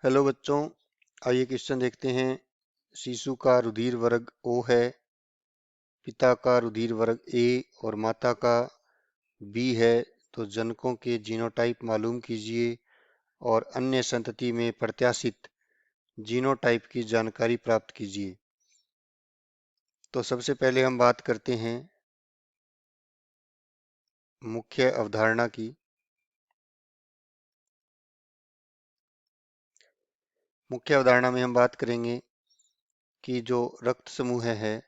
Hello बच्चों, आइए question देखते हैं। शिशु का रुधिर वर्ग O है, पिता का रुधिर वर्ग A और माता का B है, तो जनकों के जीनोटाइप मालूम कीजिए और अन्य संतति में प्रत्याशित जीनोटाइप की जानकारी प्राप्त कीजिए। तो सबसे पहले हम बात करते हैं मुख्य अवधारणा की। मुख्य अवधारणा में हम बात करेंगे कि जो रक्त समूह है,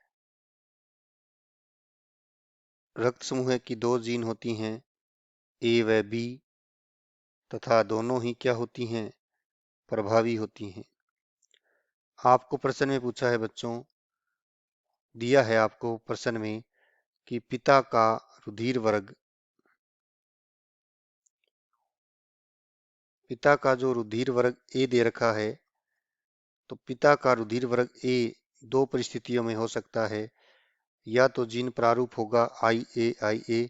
रक्त समूह की दो जीन होती हैं, A व B, तथा दोनों ही क्या होती हैं, प्रभावी होती हैं। आपको प्रश्न में पूछा है बच्चों, दिया है आपको प्रश्न में कि पिता का रुधिर वर्ग, पिता का जो रुधिर वर्ग ए दे रखा है, तो पिता का रुधिर वर्ग ए दो परिस्थितियों में हो सकता है। या तो जीन प्रारूप होगा IA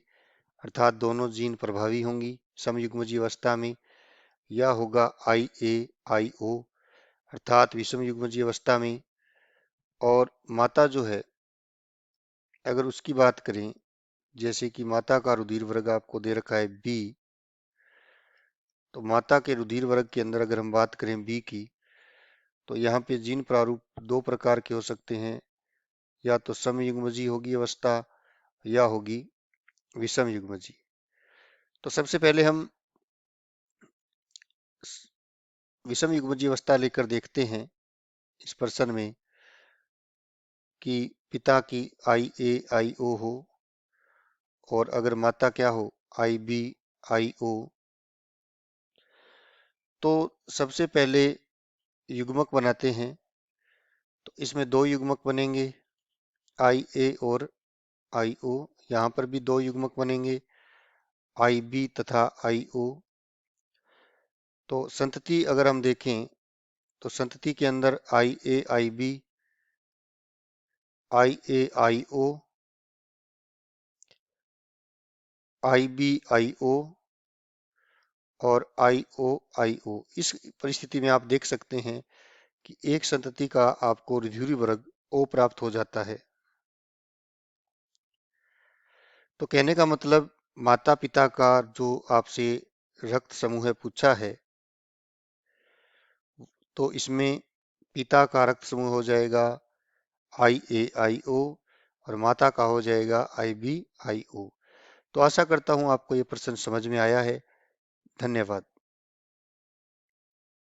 अर्थात दोनों जीन प्रभावी होंगी समयुग्मजीय अवस्था में, या होगा IAIO अर्थात विषम युग्मजीय अवस्था में। और माता जो है, अगर उसकी बात करें, जैसे कि माता का रुधिर वर्ग आपको दे रखा है B, तो माता के रुधिर वर्ग के अंदर अगर हम बात करें B की, तो यहाँ पे जीन प्रारूप दो प्रकार के हो सकते हैं, या तो समयुग्मजीय होगी अवस्था या होगी विषम युग्मजीय। तो सबसे पहले हम विषम युग्मजीय अवस्था लेकर देखते हैं इस प्रश्न में कि पिता की IAIO हो और अगर माता क्या हो, IBIO। तो सबसे पहले युग्मक बनाते हैं, तो इसमें दो युग्मक बनेंगे, IA और IO। यहाँ पर भी दो युग्मक बनेंगे, IB तथा IO। तो संतति अगर हम देखें, तो संतति के अंदर IAIB, IAIO, IBIO और IOIO, इस परिस्थिति में आप देख सकते हैं कि एक संतति का आपको रुधिर वर्ग O प्राप्त हो जाता है। तो कहने का मतलब, माता पिता का जो आपसे रक्त समूह पूछा है, तो इसमें पिता का रक्त समूह हो जाएगा IAIO और माता का हो जाएगा IBIO। तो आशा करता हूं आपको ये प्रश्न समझ में आया है। धन्यवाद।